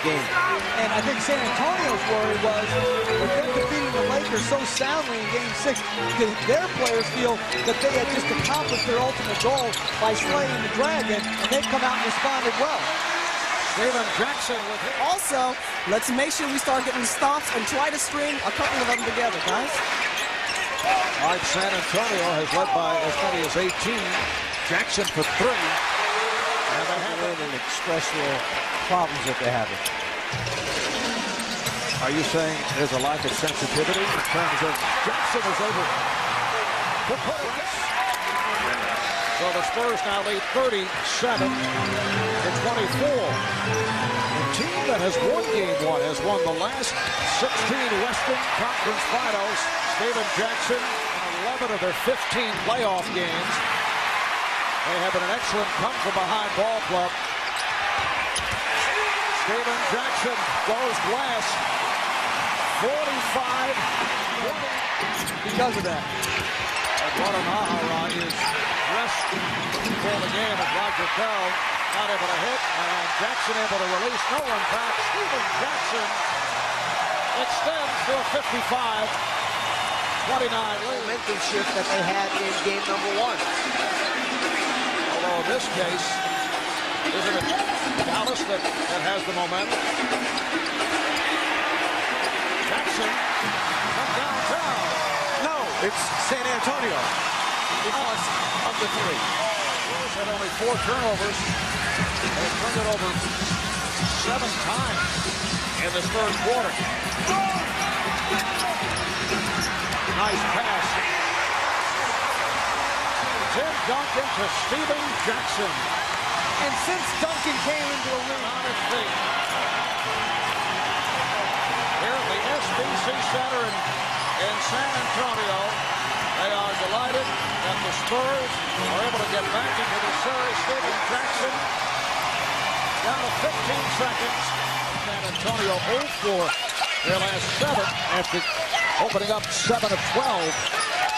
game. And I think San Antonio's worry was that they're defeating the Lakers so soundly in Game 6 because their players feel that they had just accomplished their ultimate goal by slaying the Dragon, and they've come out and responded well. Steven Jackson with it. Also, let's make sure we start getting stops and try to string a couple of them together, guys. All right, San Antonio has led by as many as 18. Jackson for 3. And they have in and express their problems that they're having. Are you saying there's a lack of sensitivity in terms of Jackson is able to put it? So the Spurs now lead 37 to 24. The team that has won Game 1 has won the last 16 Western Conference Finals. Steven Jackson in 11 of their 15 playoff games. They have been an excellent come-from-behind ball club. Steven Jackson goes glass. 45-20 because of that. Guadalajara is dressed for the game as Roger Bell not able to hit, and Jackson able to release. No one back. Steven Jackson extends to a 55-29 lead. Momentum shift that they had in game number 1. Although in this case, isn't it Dallas that has the momentum? Jackson from downtown. No, it's San Antonio. Because of the 3. Spurs had only 4 turnovers. They turned it over 7 times in this third quarter. Nice pass. Tim Duncan to Steven Jackson. And since Duncan came into the league on his feet. Here at the SBC Center in San Antonio, they are delighted that the Spurs are able to get back into the series. Steven Jackson down to 15 seconds. San Antonio 0 for their last 7 after opening up 7 of 12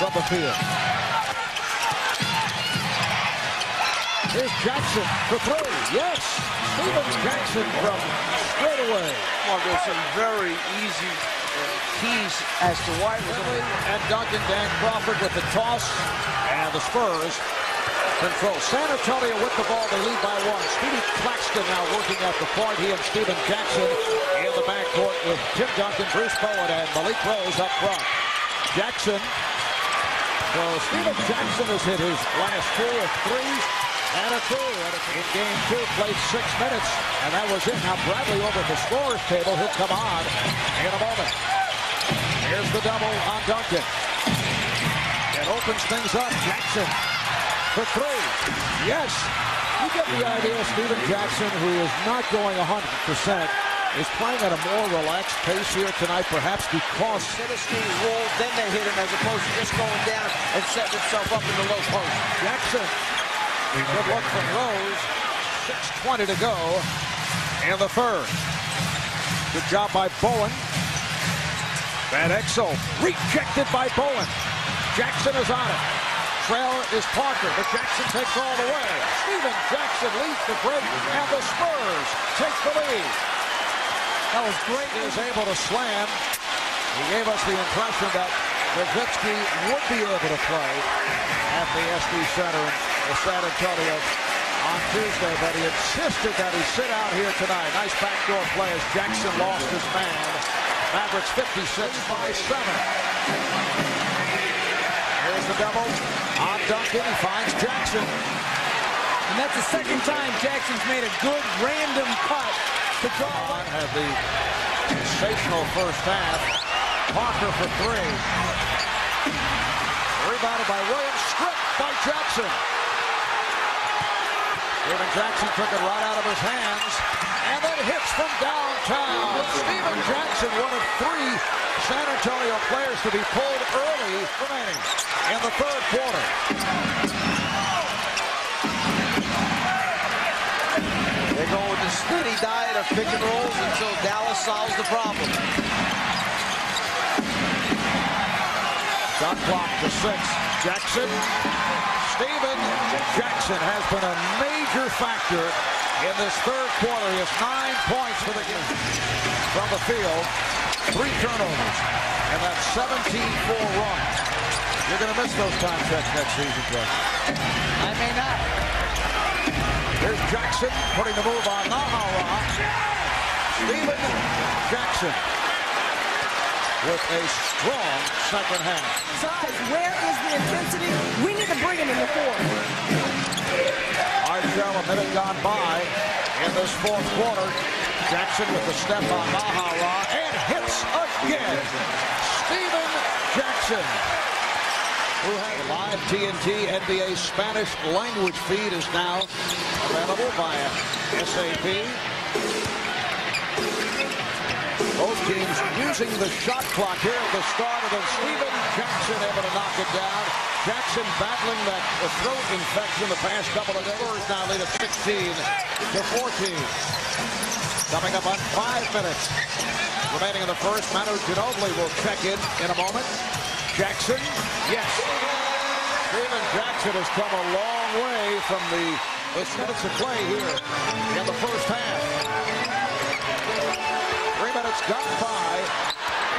from the field. Here's Jackson for 3. Yes, Steven Jackson from straight away. Well, there's some very easy keys as to why it was only. And Duncan, Dan Crawford with the toss, and the Spurs control. San Antonio with the ball, they lead by 1. Speedy Claxton now working at the point. He and Steven Jackson in the backcourt with Tim Duncan, Bruce Bowen, and Malik Rose up front. Jackson. So Steven Jackson has hit his last 2 of 3s and a 2. In game 2, played 6 minutes, and that was it. Now Bradley over at the scorer's table. He'll come on in a moment. Here's the double on Duncan. It opens things up. Jackson for 3. Yes. You get the idea. Steven Jackson, who is not going 100%, is playing at a more relaxed pace here tonight, perhaps because Ministry roll, then they hit him as opposed to just going down and setting himself up in the low post. Jackson. Good look from Rose. 6:20 to go in the third. Good job by Bowen. Van Exel rejected by Bowen. Jackson is on it. Trail is Parker, but Jackson takes all the way. Steven Jackson leads the break, and the Spurs take the lead. that was great. He is able to slam. He gave us the impression that Nowitzki would be able to play at the SB Center in San Antonio on Tuesday, but he insisted that he sit out here tonight. Nice backdoor play as Jackson lost his man. Mavericks 56 by 7. Here's the double on Duncan. He finds Jackson. And that's the second time Jackson's made a good random cut to draw. Had the sensational first half. Parker for 3. Rebounded by Williams. Stripped by Jackson. Steven Jackson took it right out of his hands. And then hits from downtown. Steven Jackson, one of 3 San Antonio players to be pulled early remaining in the third quarter. They go with the steady diet of pick and rolls until Dallas solves the problem. Shot clock to 6. Jackson. Steven Jackson has been a major factor in this third quarter. He has 9 points for the game. from the field, 3 turnovers, and that 17-4 run. You're going to miss those time checks next season, Jeff. I may not. Here's Jackson putting the move on Nahara. Stephen Jackson with a strong second half. Size, where is the intensity? We need to bring it in the fourth. Arshel, a minute gone by in this fourth quarter. Jackson with the step on Nahara and hits again. Stephen Jackson, who has a live TNT NBA Spanish language feed, is now available via SAP. Both teams using the shot clock here at the start, and then Stephen Jackson able to knock it down. Jackson battling that throat infection the past couple of days. Now lead at 16-14. Coming up on 5 minutes remaining in the first. Manu Ginobili will check in a moment. Jackson, yes. Stephen Jackson has come a long way from the minutes of play here in the first half. 3 minutes gone by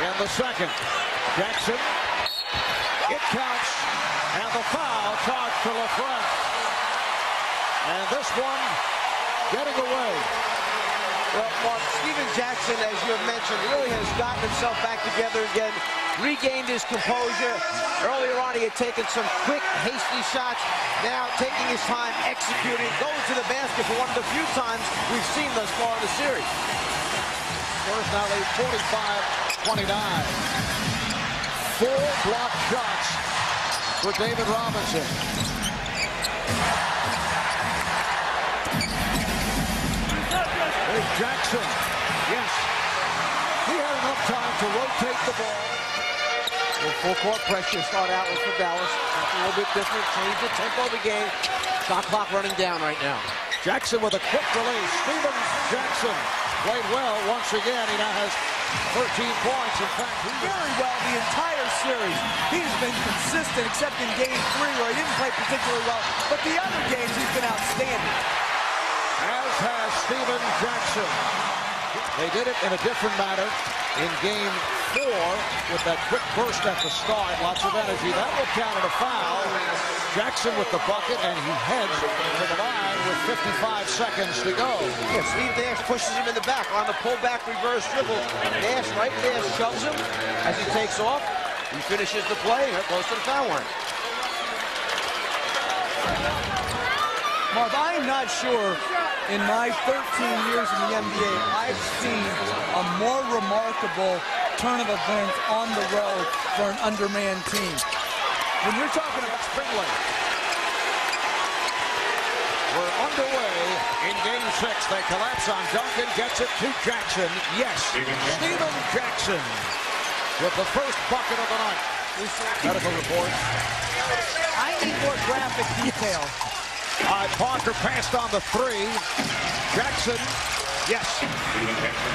in the second. Jackson, it counts, and the foul charged to LaFrentz. And this one getting away. Well, Mark, Stephen Jackson, as you have mentioned, really has gotten himself back together again, regained his composure. Earlier on, he had taken some quick, hasty shots. Now, taking his time, executing, goes to the basket for one of the few times we've seen thus far in the series. First now lead 45-29. 4 block shots for David Robinson. There's Jackson. Yes. He had enough time to rotate the ball. Well, full court pressure to start out with for Dallas. Something a little bit different. Change the tempo of the game. Shot clock running down right now. Jackson with a quick release. Stephen Jackson played well once again. He now has 13 points. In fact, he Very well the entire series. He's been consistent, except in Game 3 where he didn't play particularly well. But the other games, he's been outstanding. as has Stephen Jackson. They did it in a different manner in Game 4 with that quick burst at the start. Lots of energy. That will count as a foul. Jackson with the bucket, and he heads to the line with 55 seconds to go. Yeah, Steve Nash pushes him in the back on the pullback reverse dribble. Nash right there shoves him as he takes off. He finishes the play. Goes to the foul line. Marv, I'm not sure in my 13 years in the NBA I've seen a more remarkable turn of events on the road for an undermanned team. When you're talking about Finley. We're underway in Game 6. They collapse on Duncan, gets it to Jackson. Yes, Stephen Jackson with the first bucket of the night. Medical report. I need more graphic detail. Parker passed on the 3. Jackson, yes.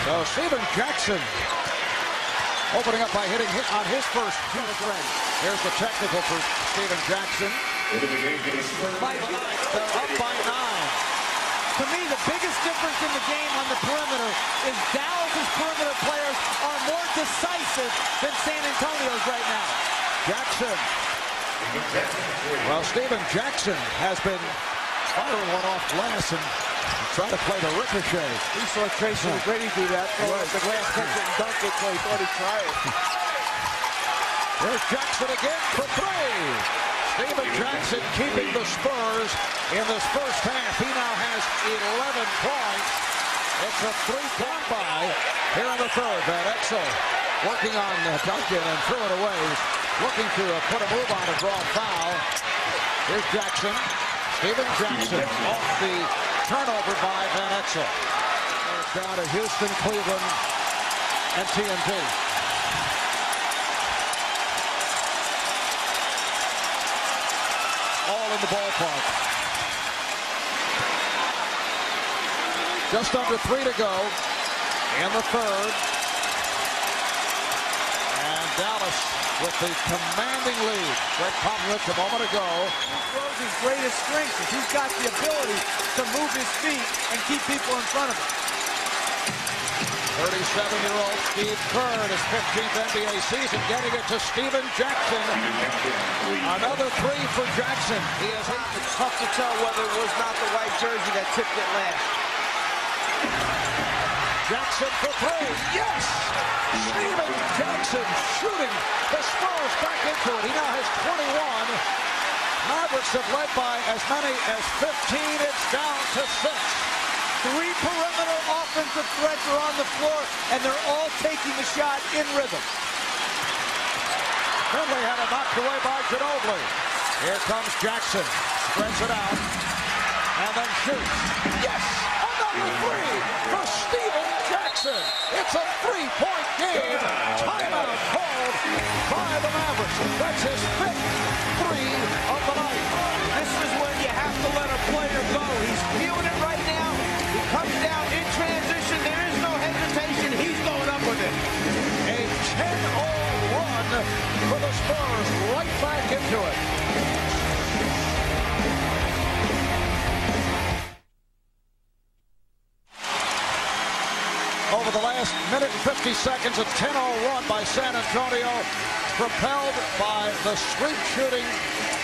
So Stephen Jackson opening up by hitting on his first two. Here's the technical for Stephen Jackson. They're up by 9. To me, the biggest difference in the game on the perimeter is Dallas's perimeter players are more decisive than San Antonio's right now. Jackson. Well, Stephen Jackson has been firing one off glass and trying to play the ricochet. He saw Tracy McGrady do that. The glass catch it and dunk it, so he thought he'd try it. There's Jackson again for 3. Stephen Jackson keeping the Spurs in this first half. He now has 11 points. It's a 3-point by here in the third. Van Exel working on Duncan and threw it away. Looking to put a move on a draw foul. Here's Jackson. Stephen Jackson off the turnover by Van Exel. Down to Houston, Cleveland, and TNT. All in the ballpark. Just under 3 to go in the third. And Dallas with the commanding lead. Greg Popovich a moment ago. Rose's greatest strength is he's got the ability to move his feet and keep people in front of him. 37-year-old Steve Kerr in his 15th NBA season, getting it to Stephen Jackson. Another three for Jackson. He is hot. It's tough to tell whether it was not the white jersey that tipped it last. Jackson for three. Yes! Stephen Jackson shooting the Spurs back into it. He now has 21. Mavericks have led by as many as 15. It's down to 6. Three perimeter offensive threats are on the floor, and they're all taking the shot in rhythm. Finley had it knocked away by Ginobili. Here comes Jackson. Spreads it out. And then shoots. Yes! Another three for Stephen Jackson. It's a three-point game. Timeout called by the Mavericks. That's his 5th three of the night. This is when you have to let a player go. He's feeling it right now. He comes down in transition. There is no hesitation. He's going up with it. A 10-0 run for the Spurs. Right back into it. Over the last minute and 50 seconds, a 10-0 run by San Antonio, propelled by the streak-shooting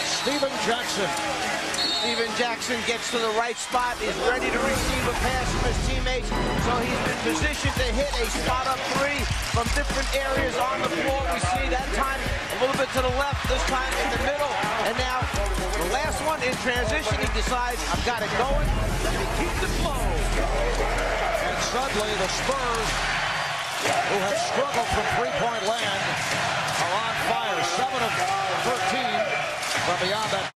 Stephen Jackson. Stephen Jackson gets to the right spot, is ready to receive a pass from his teammates, so he's been positioned to hit a spot-up three from different areas on the floor. We see that time a little bit to the left, this time in the middle, and now the last one in transition, he decides, I've got it going, let me keep the flow. And suddenly the Spurs, who have struggled from three-point land, are on fire. 7 of 13 from beyond that.